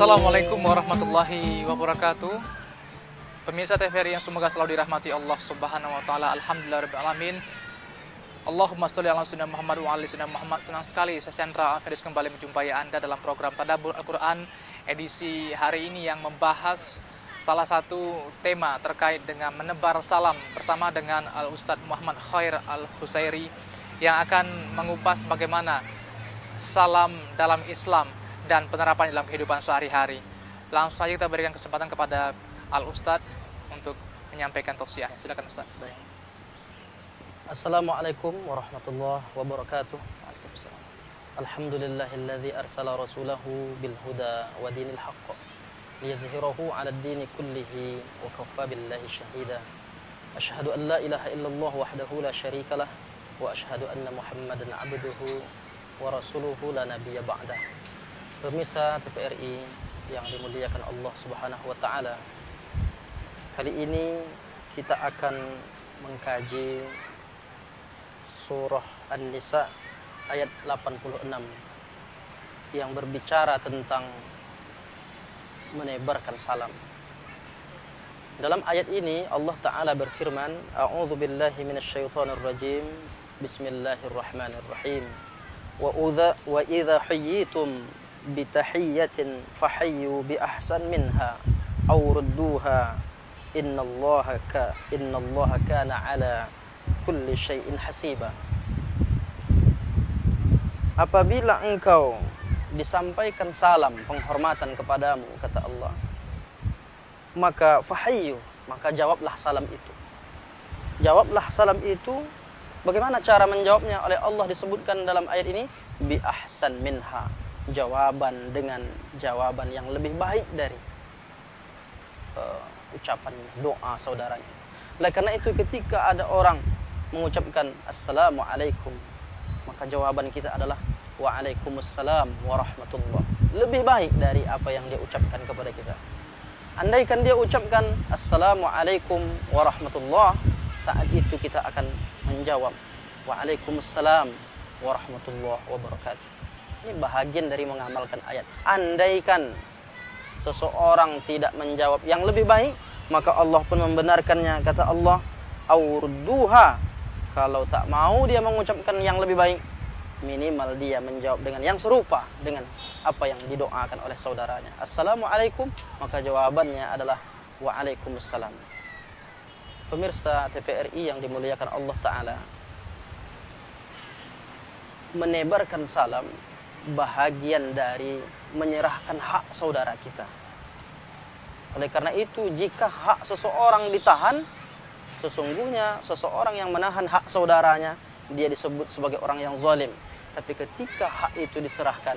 Assalamualaikum warahmatullahi wabarakatuh. Pemirsa TVRI yang semoga selalu dirahmati Allah Subhanahu wa taala. Alhamdulillahirabbil alamin. Allahumma sholli ala sayyidina Muhammad wa ali sayyidina Muhammad. Senang sekali saya Chandra Alfiris kembali menjumpai Anda dalam program Tadabbur Al-Qur'an edisi hari ini yang membahas salah satu tema terkait dengan menebar salam bersama dengan Al-Ustadz Muhammad Khair Al-Husairi yang akan mengupas bagaimana salam dalam Islam dan penerapan dalam kehidupan sehari-hari. Langsung saja kita berikan kesempatan kepada Al-Ustadz untuk menyampaikan tausiahnya. Silakan Ustadz. Assalamualaikum warahmatullahi wabarakatuh. Alhamdulillahilladzi arsala rasulahu bil huda wa dinil haqq liyuzhirahu 'ala ad-dini kullihi wa kaffa billahi shahida. Asyhadu an la ilaha illallah wahdahu la syarikalah wa asyhadu anna Muhammadan 'abduhu wa rasuluhu la nabiyya ba'dah. Pemirsa TVRI yang dimuliakan Allah Subhanahu wa taala. Kali ini kita akan mengkaji surah An-Nisa ayat 86 yang berbicara tentang menebarkan salam. Dalam ayat ini Allah taala berfirman, A'udzu billahi minasyaitonir rajim. Bismillahirrahmanirrahim. Wa idza hayyitum bitahiyyatin fahayyu bi ahsan minha aw rudduha innallaha kana ala kulli syai'in hasiba. Apabila engkau disampaikan salam penghormatan kepadamu, kata Allah, maka fahayyu, maka jawablah salam itu. Jawablah salam itu. Bagaimana cara menjawabnya oleh Allah disebutkan dalam ayat ini? Bi ahsan minha, jawaban dengan jawaban yang lebih baik dari ucapan doa saudaranya. Oleh karena itu ketika ada orang mengucapkan Assalamualaikum, maka jawaban kita adalah Waalaikumsalam warahmatullah. Lebih baik dari apa yang dia ucapkan kepada kita. Andaikan dia ucapkan Assalamualaikum warahmatullah, saat itu kita akan menjawab Waalaikumsalam warahmatullahi wabarakatuh. Ini bahagian dari mengamalkan ayat. Andaikan seseorang tidak menjawab yang lebih baik, maka Allah pun membenarkannya. Kata Allah, aurduha, kalau tak mau dia mengucapkan yang lebih baik, minimal dia menjawab dengan yang serupa dengan apa yang didoakan oleh saudaranya. Assalamualaikum, maka jawabannya adalah Waalaikumsalam. Pemirsa TVRI yang dimuliakan Allah taala, menebarkan salam bahagian dari menyerahkan hak saudara kita. Oleh karena itu, jika hak seseorang ditahan, sesungguhnya seseorang yang menahan hak saudaranya, dia disebut sebagai orang yang zalim. Tapi ketika hak itu diserahkan,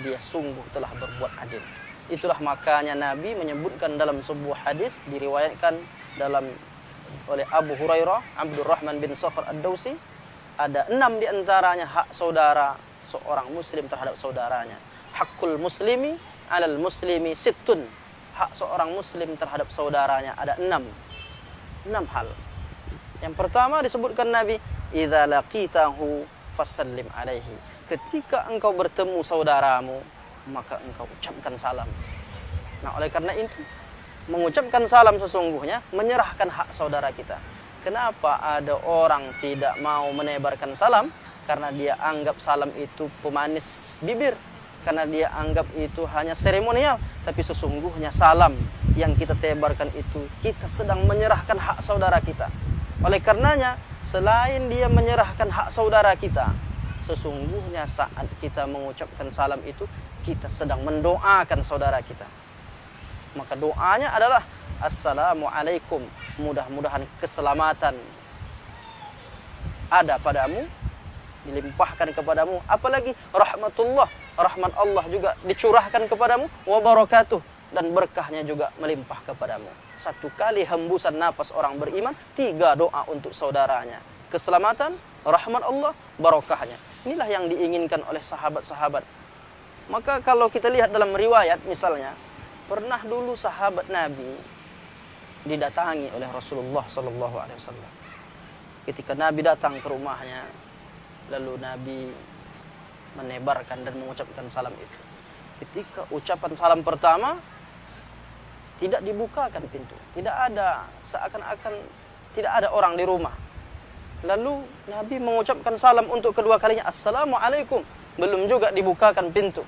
dia sungguh telah berbuat adil. Itulah makanya Nabi menyebutkan dalam sebuah hadis diriwayatkan oleh Abu Hurairah, Abdurrahman bin Sakhr Ad-Dausi, ada 6 diantaranya hak saudara seorang muslim terhadap saudaranya. Hakul muslimi alal muslimi sittun. Hak seorang muslim terhadap saudaranya ada 6 hal. Yang pertama disebutkan Nabi, idza laqitahu fasallim alaihi. Ketika engkau bertemu saudaramu, maka engkau ucapkan salam. Nah, oleh karena itu, mengucapkan salam sesungguhnya menyerahkan hak saudara kita. Kenapa ada orang tidak mau menebarkan salam? Karena dia anggap salam itu pemanis bibir, karena dia anggap itu hanya seremonial. Tapi sesungguhnya salam yang kita tebarkan itu, kita sedang menyerahkan hak saudara kita. Oleh karenanya, selain dia menyerahkan hak saudara kita, sesungguhnya saat kita mengucapkan salam itu, kita sedang mendoakan saudara kita. Maka doanya adalah Assalamualaikum, mudah-mudahan keselamatan ada padamu, dilimpahkan kepadamu, apalagi rahmatullah, rahmat Allah juga dicurahkan kepadamu, wa barakatuh, dan berkahnya juga melimpah kepadamu. 1 kali hembusan napas orang beriman, 3 doa untuk saudaranya, keselamatan, rahmat Allah, barokahnya. Inilah yang diinginkan oleh sahabat-sahabat. Maka kalau kita lihat dalam riwayat, misalnya pernah dulu sahabat Nabi didatangi oleh Rasulullah SAW. Ketika Nabi datang ke rumahnya, lalu Nabi menebarkan dan mengucapkan salam itu. ketika ucapan salam pertama tidak dibukakan pintu. Tidak ada, seakan-akan tidak ada orang di rumah. Lalu Nabi mengucapkan salam untuk kedua kalinya, Assalamualaikum. Belum juga dibukakan pintu.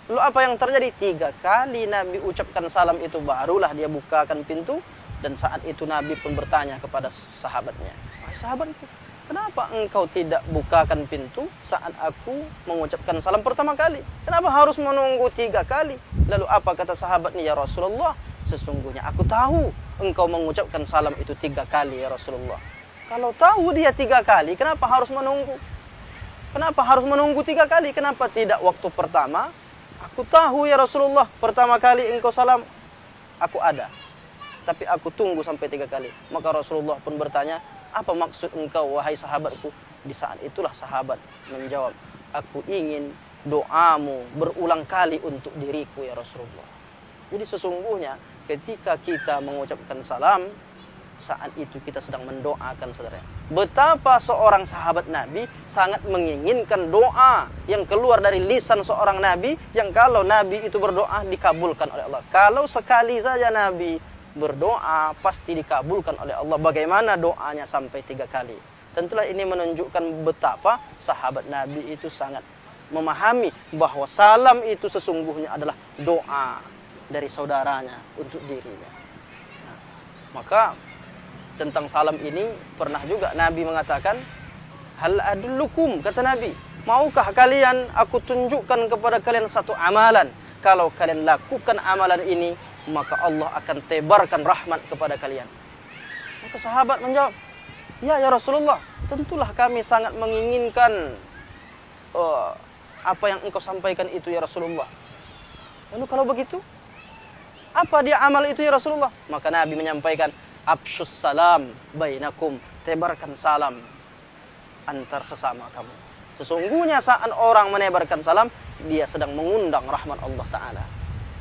Lalu apa yang terjadi? 3 kali Nabi ucapkan salam itu, barulah dia bukakan pintu. Dan saat itu Nabi pun bertanya kepada sahabatnya, wahai sahabatku, kenapa engkau tidak bukakan pintu saat aku mengucapkan salam pertama kali? Kenapa harus menunggu 3 kali? Lalu apa kata sahabatnya? Ya Rasulullah, sesungguhnya aku tahu engkau mengucapkan salam itu 3 kali ya Rasulullah. Kalau tahu dia 3 kali, kenapa harus menunggu? Kenapa harus menunggu 3 kali? Kenapa tidak waktu pertama? Aku tahu ya Rasulullah, pertama kali engkau salam, aku ada. Tapi aku tunggu sampai 3 kali. Maka Rasulullah pun bertanya, apa maksud engkau wahai sahabatku? Di saat itulah sahabat menjawab, aku ingin doamu berulang kali untuk diriku ya Rasulullah. Jadi sesungguhnya ketika kita mengucapkan salam, saat itu kita sedang mendoakan saudara. Betapa seorang sahabat Nabi sangat menginginkan doa yang keluar dari lisan seorang Nabi, yang kalau Nabi itu berdoa dikabulkan oleh Allah. Kalau sekali saja Nabi berdoa pasti dikabulkan oleh Allah. Bagaimana doanya sampai 3 kali? Tentulah ini menunjukkan betapa sahabat Nabi itu sangat memahami bahwa salam itu sesungguhnya adalah doa dari saudaranya untuk dirinya. Nah, maka tentang salam ini pernah juga Nabi mengatakan, hal adullukum, kata Nabi, maukah kalian aku tunjukkan kepada kalian satu amalan? Kalau kalian lakukan amalan ini, maka Allah akan tebarkan rahmat kepada kalian. Maka sahabat menjawab, ya Rasulullah, tentulah kami sangat menginginkan apa yang engkau sampaikan itu ya Rasulullah. Lalu kalau begitu, apa dia amal itu ya Rasulullah? Maka Nabi menyampaikan, Absyus salam bainakum, tebarkan salam antar sesama kamu. Sesungguhnya saat orang menebarkan salam, dia sedang mengundang rahmat Allah Ta'ala.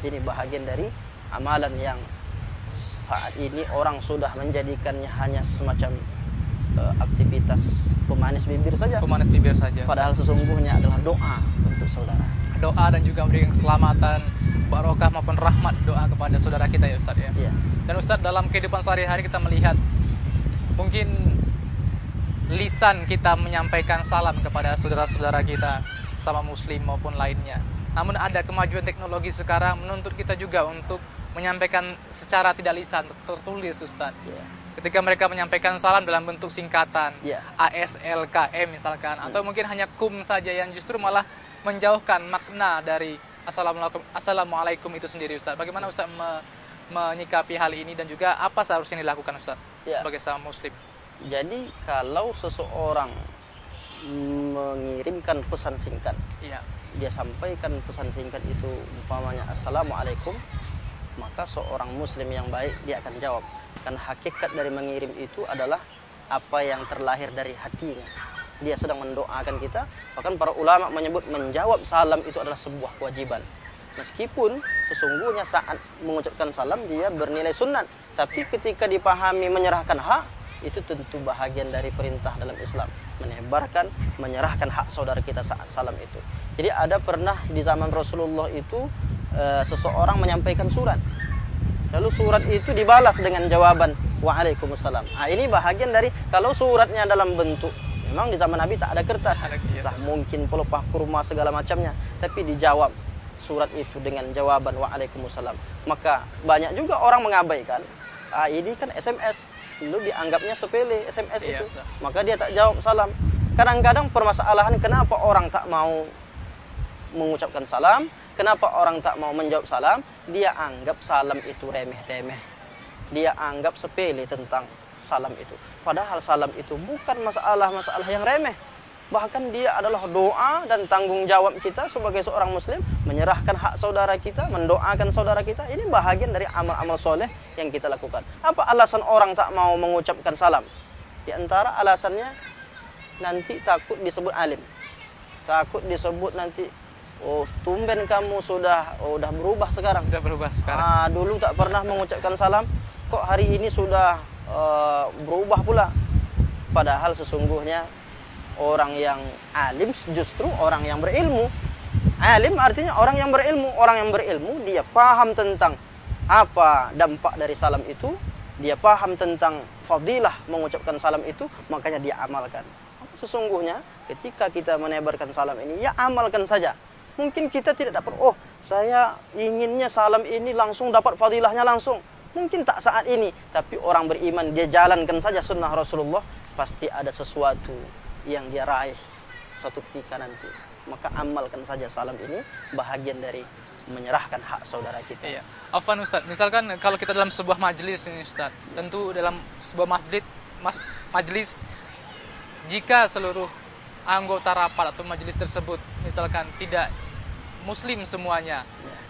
Ini bahagian dari amalan yang saat ini orang sudah menjadikannya hanya semacam aktivitas pemanis bibir saja. Pemanis bibir saja. Padahal sesungguhnya adalah doa untuk saudara. Doa dan juga memberikan keselamatan, barokah maupun rahmat doa kepada saudara kita ya Ustaz ya. Ya. Dan Ustaz, dalam kehidupan sehari-hari kita melihat mungkin lisan kita menyampaikan salam kepada saudara-saudara kita sama muslim maupun lainnya. Namun ada kemajuan teknologi sekarang menuntut kita juga untuk menyampaikan secara tidak lisan, tertulis Ustaz. Ya. Ketika mereka menyampaikan salam dalam bentuk singkatan, Ya. ASLKM misalkan, atau mungkin hanya kum saja yang justru malah menjauhkan makna dari Assalamualaikum itu sendiri Ustaz. Bagaimana Ustaz menyikapi hal ini dan juga apa seharusnya dilakukan Ustaz sebagai seorang muslim? Jadi kalau seseorang mengirimkan pesan singkat, dia sampaikan pesan singkat itu umpamanya Assalamualaikum, maka seorang muslim yang baik dia akan jawab. Karena hakikat dari mengirim itu adalah apa yang terlahir dari hatinya. Dia sedang mendoakan kita. Bahkan para ulama menyebut menjawab salam itu adalah sebuah kewajiban. Meskipun sesungguhnya saat mengucapkan salam dia bernilai sunnat, tapi ketika dipahami menyerahkan hak, itu tentu bahagian dari perintah dalam Islam, menebarkan, menyerahkan hak saudara kita saat salam itu. Jadi ada pernah di zaman Rasulullah itu seseorang menyampaikan surat, lalu surat itu dibalas dengan jawaban Waalaikumsalam. Nah, ini bahagian dari kalau suratnya dalam bentuk, memang di zaman Nabi tak ada kertas, tak mungkin pelepah kurma segala macamnya, tapi dijawab surat itu dengan jawaban Waalaikumsalam. Maka banyak juga orang mengabaikan, ini kan SMS, lalu dianggapnya sepele SMS itu, maka dia tak jawab salam. Kadang-kadang permasalahan kenapa orang tak mau mengucapkan salam, kenapa orang tak mau menjawab salam, dia anggap salam itu remeh-temeh, dia anggap sepele tentang salam itu. Padahal salam itu bukan masalah yang remeh, bahkan dia adalah doa dan tanggung jawab kita sebagai seorang muslim, menyerahkan hak saudara kita, mendoakan saudara kita. Ini bahagian dari amal-amal soleh yang kita lakukan. Apa alasan orang tak mau mengucapkan salam? Di antara alasannya, nanti takut disebut alim, takut disebut nanti, oh tumben kamu sudah berubah sekarang. Sudah berubah sekarang. Dulu tak pernah mengucapkan salam, kok hari ini sudah berubah pula. Padahal sesungguhnya orang yang alim justru orang yang berilmu. Alim artinya orang yang berilmu. Orang yang berilmu dia paham tentang apa dampak dari salam itu, dia paham tentang fadilah mengucapkan salam itu, makanya dia amalkan. Sesungguhnya ketika kita menebarkan salam ini, ya amalkan saja. Mungkin kita tidak dapat, oh saya inginnya salam ini langsung dapat fadilahnya langsung. Mungkin tak saat ini, tapi orang beriman dia jalankan saja sunnah Rasulullah, pasti ada sesuatu yang dia raih suatu ketika nanti. Maka amalkan saja salam ini, bahagian dari menyerahkan hak saudara kita. Iya. Afwan Ustaz, misalkan kalau kita dalam sebuah majelis ini Ustaz, tentu dalam sebuah majelis jika seluruh anggota rapat atau majelis tersebut misalkan tidak muslim semuanya,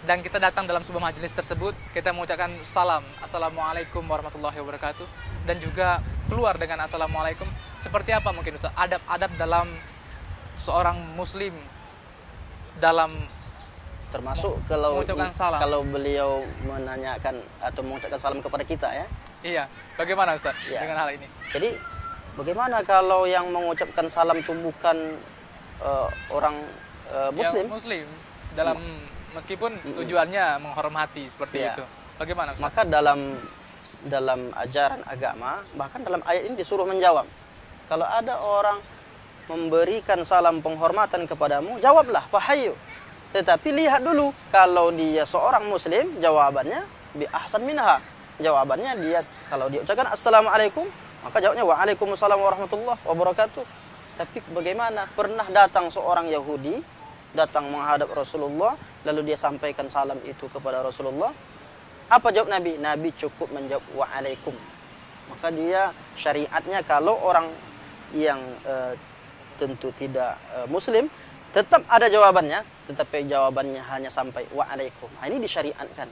dan kita datang dalam sebuah majelis tersebut, kita mengucapkan salam, assalamualaikum warahmatullahi wabarakatuh, dan juga keluar dengan assalamualaikum, seperti apa mungkin Ustaz adab-adab dalam seorang muslim dalam termasuk kalau beliau menanyakan atau mengucapkan salam kepada kita ya. Iya, bagaimana Ustaz ya. dengan hal ini? Jadi bagaimana kalau yang mengucapkan salam itu bukan orang muslim? Yang muslim dalam meskipun tujuannya menghormati seperti itu. Bagaimana Ustaz? Maka dalam ajaran agama, bahkan dalam ayat ini disuruh menjawab. Kalau ada orang memberikan salam penghormatan kepadamu, jawablah, fahayu. Tetapi lihat dulu, kalau dia seorang muslim, jawabannya bi ahsan minha. Jawabannya dia, kalau dia ucapkan assalamualaikum, maka jawabnya waalaikumsalam warahmatullahi wabarakatuh. Tapi bagaimana? Pernah datang seorang Yahudi, datang menghadap Rasulullah, lalu dia sampaikan salam itu kepada Rasulullah. Apa jawab Nabi? Nabi cukup menjawab waalaikum. Maka dia syariatnya kalau orang yang tentu tidak muslim, tetap ada jawabannya, tetapi jawabannya hanya sampai waalaikum. Nah, ini disyariatkan.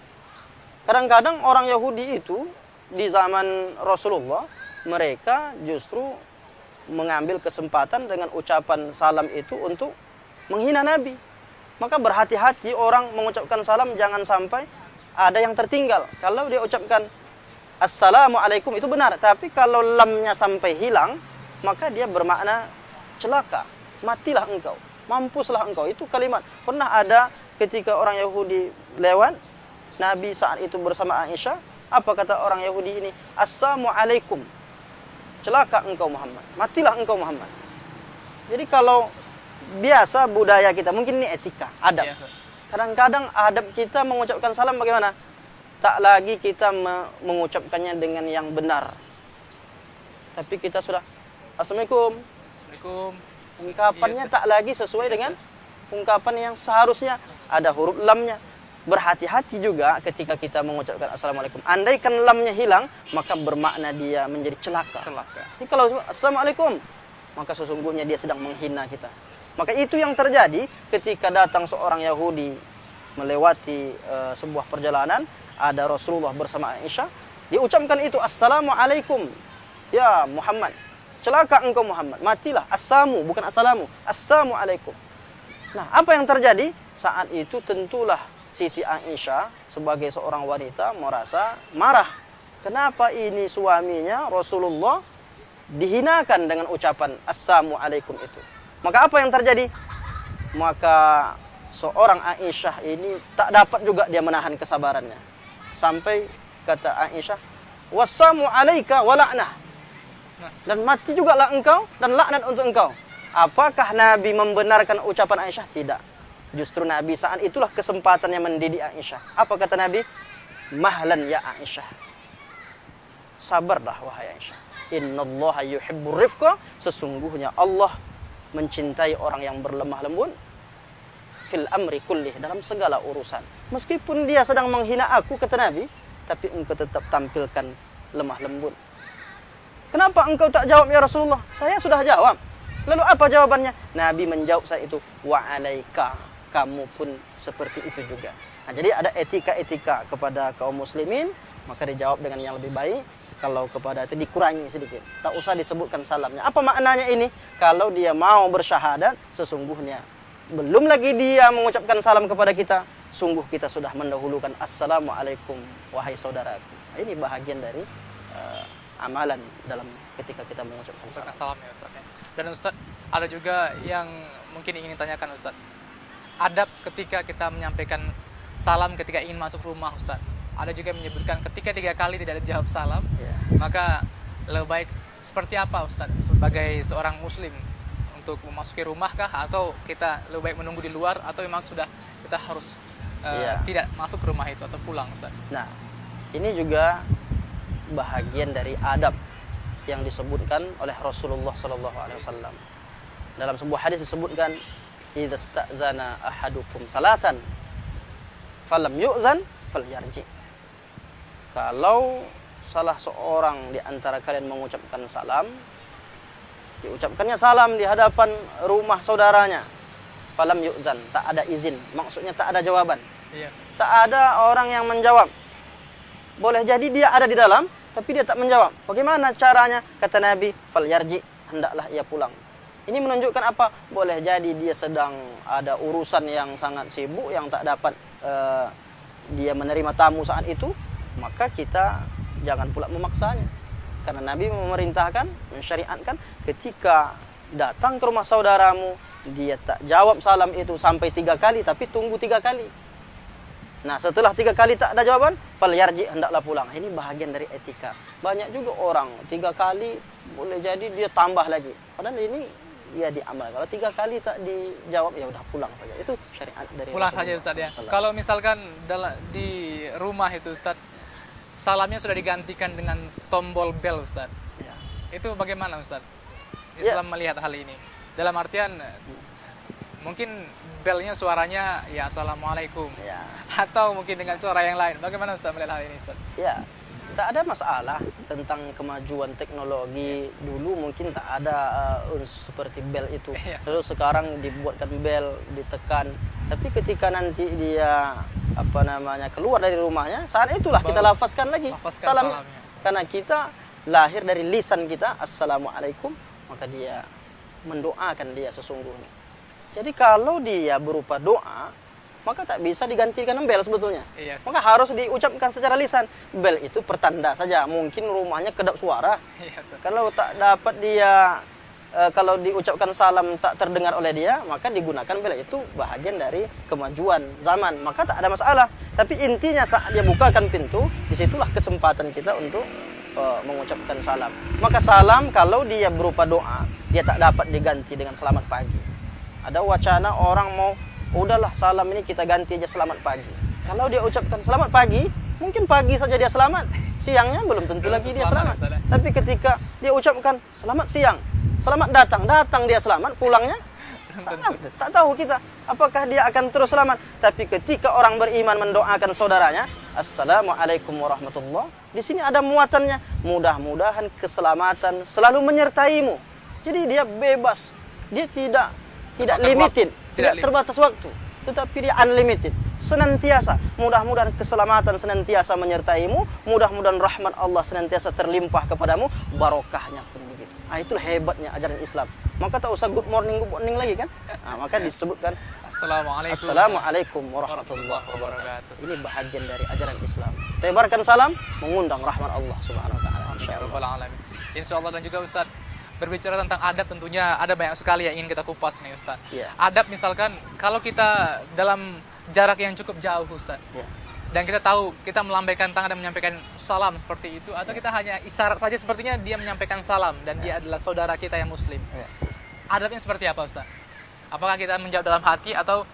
Kadang-kadang orang Yahudi itu di zaman Rasulullah, mereka justru mengambil kesempatan dengan ucapan salam itu untuk menghina Nabi. Maka berhati-hati orang mengucapkan salam, jangan sampai ada yang tertinggal. Kalau dia ucapkan assalamualaikum itu benar, tapi kalau lamnya sampai hilang, maka dia bermakna celaka, matilah engkau, mampuslah engkau. Itu kalimat. Pernah ada ketika orang Yahudi lewat, Nabi saat itu bersama Aisyah, apa kata orang Yahudi ini? Assalamualaikum, celaka engkau Muhammad, matilah engkau Muhammad. Jadi kalau biasa budaya kita, mungkin ini etika, adab. Kadang-kadang adab kita mengucapkan salam bagaimana? Tak lagi kita mengucapkannya dengan yang benar, tapi kita sudah assalamualaikum. Ungkapannya tak lagi sesuai dengan ungkapan yang seharusnya, ada huruf lamnya. Berhati-hati juga ketika kita mengucapkan assalamualaikum. Andaikan lamnya hilang, maka bermakna dia menjadi celaka. Jadi kalau assalamualaikum, maka sesungguhnya dia sedang menghina kita. Maka itu yang terjadi ketika datang seorang Yahudi melewati sebuah perjalanan, ada Rasulullah bersama Aisyah, dia ucapkan itu, assalamualaikum ya Muhammad, celaka engkau Muhammad, matilah. Assamu, bukan assalamu, assalamualaikum. Nah, apa yang terjadi? Saat itu tentulah Siti Aisyah sebagai seorang wanita merasa marah. Kenapa ini suaminya Rasulullah dihinakan dengan ucapan assalamualaikum itu? Maka apa yang terjadi? Maka seorang Aisyah ini tak dapat juga dia menahan kesabarannya. Sampai kata Aisyah, wassamu alaika wa la'nah. Dan mati juga lah engkau dan laknat untuk engkau. Apakah Nabi membenarkan ucapan Aisyah? Tidak. Justru Nabi saat itulah kesempatannya mendidik Aisyah. Apa kata Nabi? Mahlan ya Aisyah. Sabarlah wahai Aisyah. Innallaha yuhibbur rifqa. Sesungguhnya Allah mencintai orang yang berlemah lembut fil amri kullih, dalam segala urusan. Meskipun dia sedang menghina aku, kata Nabi, tapi engkau tetap tampilkan lemah lembut. Kenapa engkau tak jawab ya Rasulullah? Saya sudah jawab. Lalu apa jawabannya? Nabi menjawab saat itu, wa alaika, kamu pun seperti itu juga. Nah, jadi ada etika-etika kepada kaum muslimin, maka dijawab dengan yang lebih baik. Kalau kepada itu dikurangi sedikit, tak usah disebutkan salamnya. Apa maknanya ini? Kalau dia mau bersyahadat, sesungguhnya belum lagi dia mengucapkan salam kepada kita, sungguh kita sudah mendahulukan assalamualaikum wahai saudaraku. Ini bahagian dari amalan dalam ketika kita mengucapkan salam. Salam ya Ustaz. Dan Ustaz, ada juga yang mungkin ingin tanyakan Ustaz. adab ketika kita menyampaikan salam ketika ingin masuk rumah, Ustaz. Ada juga yang menyebutkan ketika 3 kali tidak dijawab salam, Ya. maka lebih baik seperti apa, Ustaz, sebagai seorang muslim untuk memasuki rumah kah, atau kita lebih baik menunggu di luar, atau memang sudah kita harus tidak masuk ke rumah itu atau pulang, Ustaz? Nah, ini juga bahagian dari adab yang disebutkan oleh Rasulullah SAW. Dalam sebuah hadis disebutkan, idza sta'zana ahadukum salasan falam yu'zan falyarji. Kalau salah seorang di antara kalian mengucapkan salam, diucapkannya salam di hadapan rumah saudaranya, falam yu'zan, tak ada izin, maksudnya tak ada jawaban. Iya. Tak ada orang yang menjawab. Boleh jadi dia ada di dalam, tapi dia tak menjawab. Bagaimana caranya? Kata Nabi, falyarji, hendaklah ia pulang. Ini menunjukkan apa? Boleh jadi dia sedang ada urusan yang sangat sibuk, yang tak dapat dia menerima tamu saat itu, maka kita jangan pula memaksanya. Karena Nabi memerintahkan, mensyariatkan, ketika datang ke rumah saudaramu, dia tak jawab salam itu sampai 3 kali, tapi tunggu 3 kali. Nah, setelah 3 kali tak ada jawaban, falyarji, hendaklah pulang. Ini bahagian dari etika. Banyak juga orang 3 kali boleh jadi dia tambah lagi. Padahal ini ya diamal. Kalau 3 kali tak dijawab, ya udah pulang saja. Itu syariat dari Pulang saja, Ustaz, ya. Kalau misalkan di rumah itu, Ustaz, salamnya sudah digantikan dengan tombol bel, Ustaz. Ya. Itu bagaimana, Ustaz? Islam melihat hal ini. Dalam artian mungkin belnya suaranya ya assalamualaikum, Ya. atau mungkin dengan suara yang lain. Bagaimana Ustaz melihat hal ini, Ustaz? Ya, tak ada masalah tentang kemajuan teknologi. Dulu mungkin tak ada seperti bel itu. Iya. Lalu sekarang dibuatkan bel, ditekan. Tapi ketika nanti dia keluar dari rumahnya, saat itulah kita lafazkan lagi salamnya. Karena kita lahir dari lisan kita, assalamualaikum, maka dia mendoakan dia sesungguhnya. Jadi kalau dia berupa doa, maka tak bisa digantikan bel sebetulnya. Iya. Maka harus diucapkan secara lisan. Bel itu pertanda saja. Mungkin rumahnya kedap suara. Iya, Ustaz. Kalau tak dapat dia, kalau diucapkan salam tak terdengar oleh dia, maka digunakan bel. Itu bahagian dari kemajuan zaman. Maka tak ada masalah. Tapi intinya saat dia bukakan pintu, disitulah kesempatan kita untuk mengucapkan salam. Maka salam kalau dia berupa doa, dia tak dapat diganti dengan selamat pagi. Ada wacana orang mau, udahlah salam ini kita ganti aja selamat pagi. Kalau dia ucapkan selamat pagi, mungkin pagi saja dia selamat, siangnya belum tentu lagi dia selamat. Tapi ketika dia ucapkan selamat siang, selamat datang dia selamat, pulangnya tak tahu kita apakah dia akan terus selamat. Tapi ketika orang beriman mendoakan saudaranya, assalamualaikum warahmatullah, di sini ada muatannya, mudah-mudahan keselamatan selalu menyertaimu. Jadi dia bebas, dia tidak limited, tidak terbatas waktu, tetapi dia unlimited, senantiasa. Mudah-mudahan keselamatan senantiasa menyertaimu, mudah-mudahan rahmat Allah senantiasa terlimpah kepadamu, barokahnya pun begitu. Ah, itulah hebatnya ajaran Islam. Maka tak usah good morning lagi kan? Nah, maka disebutkan Assalamualaikum warahmatullahi wabarakatuh. Ini bahagian dari ajaran Islam. Tebarkan salam, mengundang rahmat Allah Subhanahu wa taala. Insyaallah. Dan juga Ustaz, berbicara tentang adab, tentunya ada banyak sekali yang ingin kita kupas nih, Ustaz. Yeah. Adab misalkan kalau kita dalam jarak yang cukup jauh, Ustaz. Yeah. Dan kita tahu kita melambaikan tangan dan menyampaikan salam seperti itu, atau kita hanya isyarat saja sepertinya dia menyampaikan salam dan dia adalah saudara kita yang muslim. Yeah. Adabnya seperti apa, Ustaz? Apakah kita menjawab dalam hati atau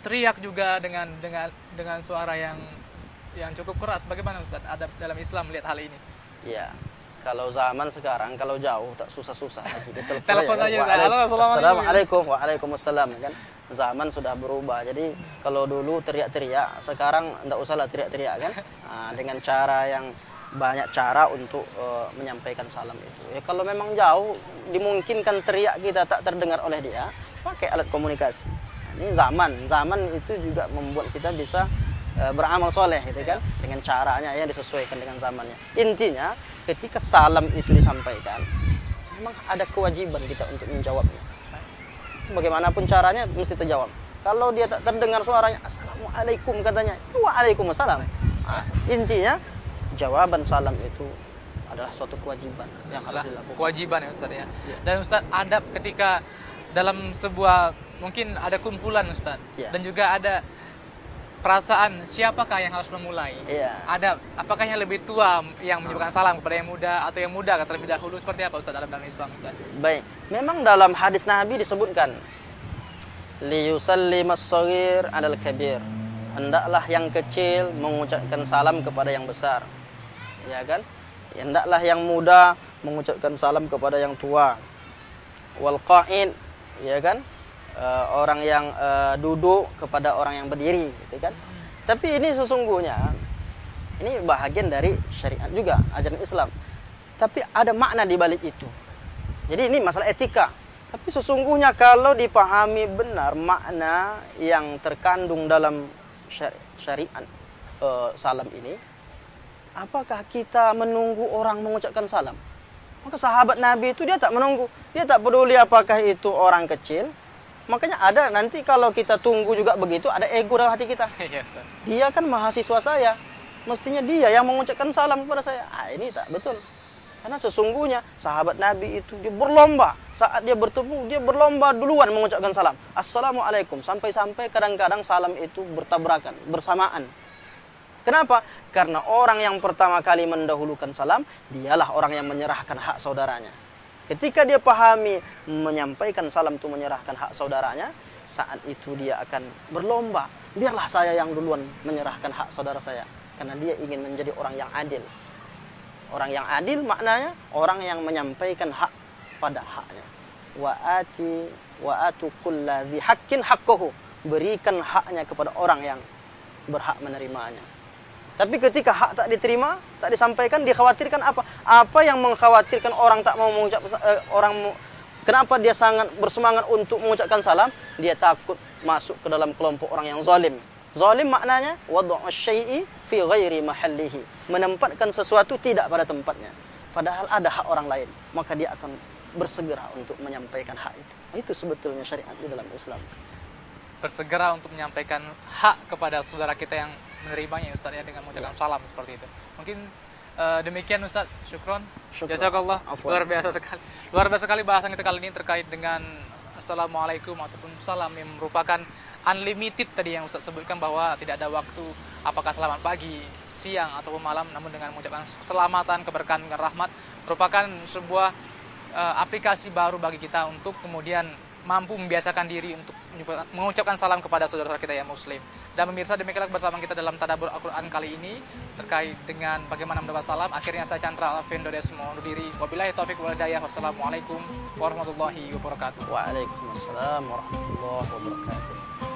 teriak juga dengan suara yang cukup keras? Bagaimana, Ustaz, adab dalam Islam melihat hal ini? Ya, kalau zaman sekarang kalau jauh tak susah-susah lagi. Telepon aja. Halo, assalamualaikum. Waalaikumsalam, kan? Zaman sudah berubah. Jadi kalau dulu teriak-teriak, sekarang enggak usahlah teriak-teriak, kan? Nah, dengan cara yang banyak cara untuk menyampaikan salam itu. Ya kalau memang jauh, dimungkinkan teriak kita tak terdengar oleh dia, pakai alat komunikasi. Nah, ini zaman itu juga membuat kita bisa beramal soleh, gitu kan? Dengan caranya yang disesuaikan dengan zamannya. Intinya, ketika salam itu disampaikan, memang ada kewajiban kita untuk menjawabnya. Bagaimanapun caranya mesti terjawab. Kalau dia tak terdengar suaranya, assalamualaikum katanya, waalaikumsalam. Nah, intinya jawaban salam itu adalah suatu kewajiban yang harus dilakukan. Kewajiban ya, Ustaz, ya. Dan Ustaz, adab ketika dalam sebuah mungkin ada kumpulan Ustaz, Ya. dan juga ada perasaan siapakah yang harus memulai. Iya. Ada apakah yang lebih tua yang menyebutkan salam kepada yang muda, atau yang muda terlebih dahulu, seperti apa Ustaz dalam Islam Ustaz? Baik, memang dalam hadis Nabi disebutkan liyusallimas shaghir 'alal kabir. Hendaklah yang kecil mengucapkan salam kepada yang besar. Ya kan? Hendaklah yang muda mengucapkan salam kepada yang tua. Wal qa'id, ya kan? Orang yang duduk kepada orang yang berdiri, gitu kan? Tapi ini sesungguhnya ini bahagian dari syariat juga, ajaran Islam. Tapi ada makna di balik itu. Jadi ini masalah etika. Tapi sesungguhnya kalau dipahami benar makna yang terkandung dalam syariat salam ini, apakah kita menunggu orang mengucapkan salam? Maka sahabat Nabi itu dia tak menunggu, dia tak peduli apakah itu orang kecil. Makanya ada nanti kalau kita tunggu juga begitu, ada ego dalam hati kita. Iya, Ustaz. Dia kan mahasiswa saya, mestinya dia yang mengucapkan salam kepada saya. Ini tak betul. Karena sesungguhnya sahabat Nabi itu dia berlomba. Saat dia bertemu, dia berlomba duluan mengucapkan salam. Assalamualaikum. Sampai-sampai kadang-kadang salam itu bertabrakan, bersamaan. Kenapa? Karena orang yang pertama kali mendahulukan salam, dialah orang yang menyerahkan hak saudaranya. Ketika dia pahami menyampaikan salam itu menyerahkan hak saudaranya, saat itu dia akan berlomba. Biarlah saya yang duluan menyerahkan hak saudara saya. Karena dia ingin menjadi orang yang adil. Orang yang adil maknanya orang yang menyampaikan hak pada haknya. Wa atu kulladzi haqqin haqqahu. Berikan haknya kepada orang yang berhak menerimanya. Tapi ketika hak tak diterima, tak disampaikan, dikhawatirkan apa? Apa yang mengkhawatirkan orang tak mau mengucap kenapa dia sangat bersemangat untuk mengucapkan salam? Dia takut masuk ke dalam kelompok orang yang zalim. Zalim maknanya wad'u syai'i fi ghairi mahallihi. Menempatkan sesuatu tidak pada tempatnya. Padahal ada hak orang lain, maka dia akan bersegera untuk menyampaikan hak itu. Itu sebetulnya syariat di dalam Islam. Bersegera untuk menyampaikan hak kepada saudara kita yang menerimanya Ustaz ya, dengan mengucapkan salam seperti itu. Mungkin demikian Ustaz, syukron. Jazakallah. Afwan. Luar biasa sekali bahasan kita kali ini terkait dengan assalamualaikum ataupun salam yang merupakan unlimited tadi yang Ustaz sebutkan, bahwa tidak ada waktu apakah selamat pagi, siang ataupun malam, namun dengan mengucapkan keselamatan, keberkahan dan rahmat merupakan sebuah aplikasi baru bagi kita untuk kemudian mampu membiasakan diri untuk mengucapkan salam kepada saudara kita yang muslim. Dan pemirsa, demikianlah bersama kita dalam tadabbur Al-Quran kali ini terkait dengan bagaimana mendapat salam. Akhirnya saya Chandra Alvin Dodes mohon undur diri. Wabillahi taufiq wal hidayah. Wassalamualaikum warahmatullahi wabarakatuh. Waalaikumsalam warahmatullahi wabarakatuh.